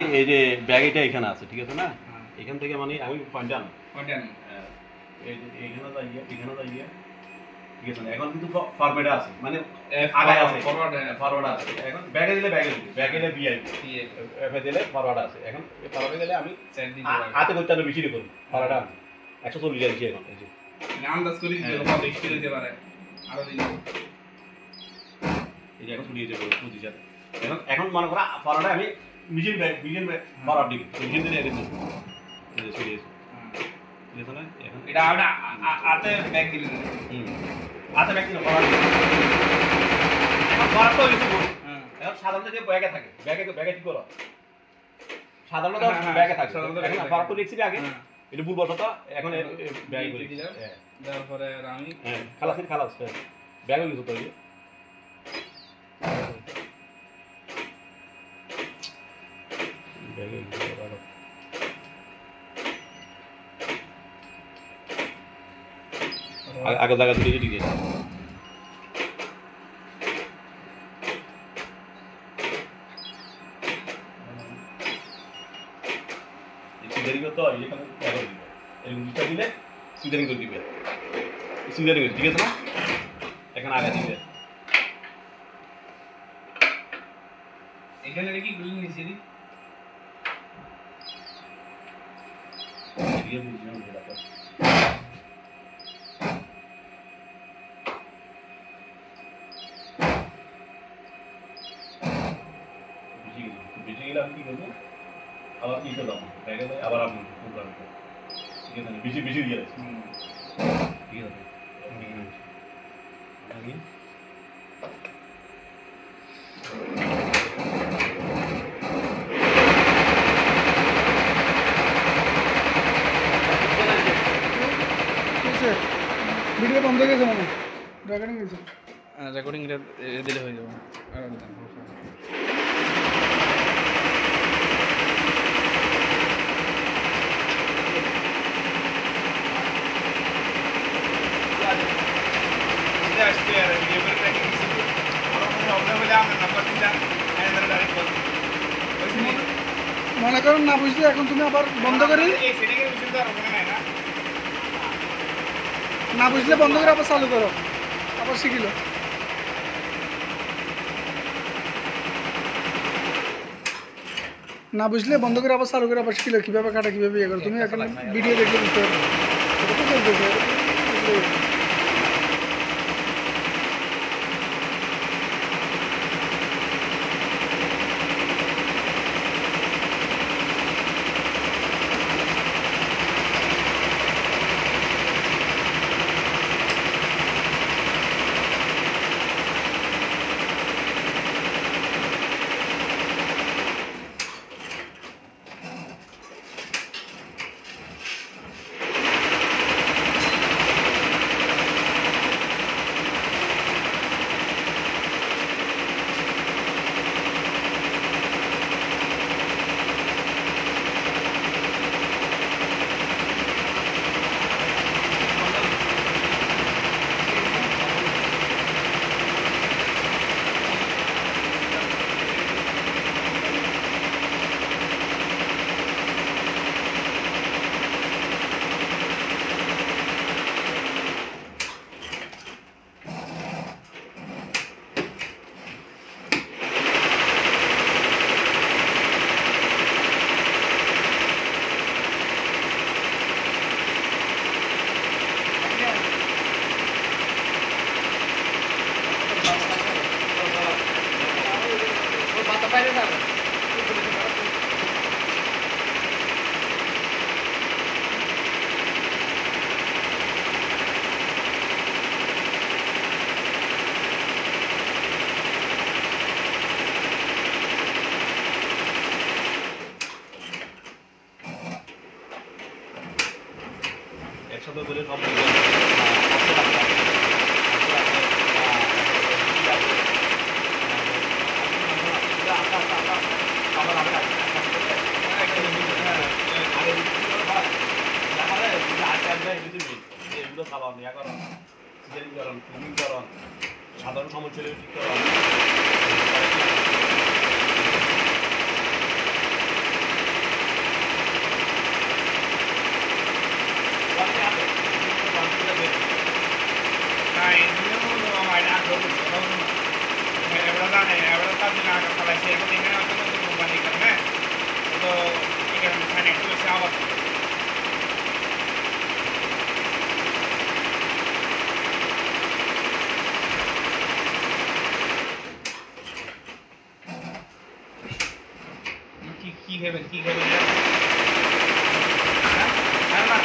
এই যে ব্যাগ এটা এখানে আছে, ঠিক আছে না? এখান থেকে মানে আমি পয়েন্টান এইখানে যাইয়া ঠিক আছে না? এখন কিন্তু ফরওয়ার্ডে আছে, মানে আগায় আছে, ফরওয়ার্ড আছে। এখন ব্যাগে দিলে ব্যাগে দিলে বিআইপি, এফে দিলে ফরওয়ার্ড আছে। এখন ফরওয়ার্ডে গেলে আমি হাতে করতে আরো বেশি করব। ফরওয়ার্ড আছে 140 যাচ্ছি এখন। এই যে আন্দাজ করি যে কত বেশি দিতে পারে আরো দিন। এই যে এখন ছড়িয়ে যাবে পজিশন। এখন মনে করা ফরওয়ার্ডে আমি মিডিয়াম ফরওয়ার্ড দিই, মিডিয়াম দিলে এরকম এই যে ছড়িয়েছে। দেখো না এখন এটা আমরা হাতে ব্যাগ দিলেন। হাতে ব্যাগ দিলে ফরওয়ার্ড এখন ফরওয়ার্ড তো কিছু বলি। এখন সাধারণত যে ব্যাগে থাকে, ব্যাগে ঠিক করো। সাধারণত ব্যাগে থাকে, এখন ফরওয়ার্ড তো লিখছি আগে, এটা ভুল বসতো, এখন ব্যাগে করে দিলাম। তারপরে আমি খালাস ব্যাগে কিছু তো ব্যাগে আগে জায়গা থেকে ঠিক আছে। সিজারিং তো এখানে এরকম দিবে, এরকম দুটা দিলে সিজারিং করে দিবে, সিজারিং ঠিক আছে না? এখানে আগে দিবে, এখানে কি গুলি নিচে দি দিয়ে বুঝিয়ে নিতে হবে। বেশি গেলে আমি কি করবো, আবার কি করলাম ব্যাগে আবার আপনি ঠিক আছে না? বেশি দিয়ে আছে, ঠিক আছে আমি ভিডিও বন্ধ হয়ে গেছে মানে রেকর্ডিং হয়েছে, রেকর্ডিং দিলে হয়ে যাবে। আসছে আর লেবার ট্র্যাকিং কিছু আর কোনো প্রবলেম হলে আমরা নাম্বার দিলাম এন্ড ডাইরেক্ট কল ওইখানে মনে করুন না বুঝলে এখন তুমি আবার বন্ধ করে এই সেটিং এর বিষয় তো আর ওখানে নাই না বুঝলে বন্ধ করে আবার চালু করো, আবার শিখিল। না বুঝলে বন্ধ করে আবার চালু করে আবার শিখিল কীভাবে কাটা কীভাবে ইয়ে করো। তুমি এখন ভিডিও দেখলে বুঝতে পারবে। একসাথে করে সব সাধারণ সমস্যা ঠিক করা চালাইছি এখন এখানে হয়তো নতুন কোম্পানি কারণে তো এই কারণে ফাইন একটু বেশি আবার কি খাবেন হ্যাঁ না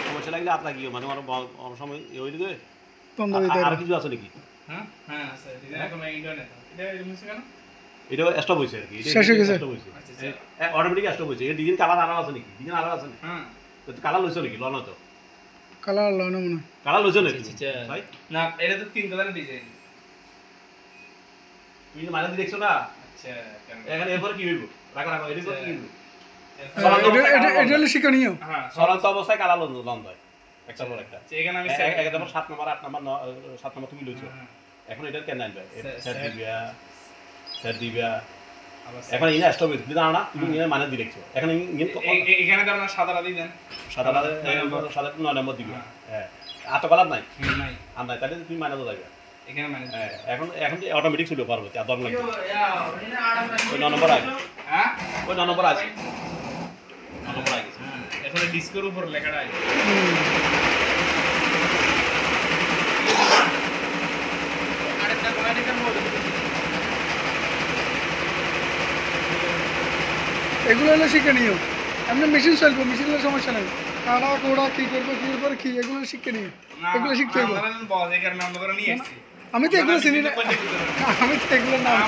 সমস্যা লাগলে আপনার কি মানে অনেক সময় ওই দিকে তন্দ্রা দিতে আর কিছু আছে নাকি? হ্যাঁ হ্যাঁ স্যার এখন ইন্টারনেট এটা মিশে কেন এটা স্টপ হয়েছে আর কি, শেষ হয়ে গেছে। অটোমেটিক স্টপ হয়েছে। এর ডিজাইন কালার আরো আছে নাকি? ডিজাইন আরো আছে নাকি? হ্যাঁ কালার লইছো নাকি? লন তো কালার লাগানো মনে হয়। কালার লইছো নাকি ভাই? না এটা তো 3 কালারের ডিজাইন তুমি মানে দেখছো না আচ্ছা এখানে এরপর কি হইব? রাখো এটা কি হইব? এটা হলো শিক্ষণীয়। হ্যাঁ চলন্ত অবস্থায় কালার লন দেয় একটা পর একটা। এখানে আমি একদম 7 নম্বর 8 নম্বর 7 নম্বর তুমি লইছো। এখন এটার কেন আনবে? স্যার দিবা এখন ইনা স্টপ হইছে দিনা না তুমি ইনা মানে দিলেছো এখন এখানে তো আপনারা সাদাটা দিই দেন সাদা 9 নম্বর দিবে। হ্যাঁ আতো কালার নাই নাই আর নাই তাহলে তুমি মানে তো যাবে। এখানে মানে হ্যাঁ এখন অটোমেটিক শুরু পারবে আর দর লাগবে ওই 9 নম্বর আছে হ্যাঁ ওই 9 নম্বর আছে 9 নম্বর আছে। এখন ডিস্কের উপর লেখাটা আছে আরেকটা কোয়ালিটির মধ্যে এগুলো হলো শিক্ষণীয়। এমনি মেশিন চলবে, মেশিনের সমস্যা নেই। কারা কোড়া কি করবো কি এগুলো শিক্ষণীয়, এগুলো শিখতে হবে। আমি তো এগুলো চিনি না, আমি তো এগুলো নাম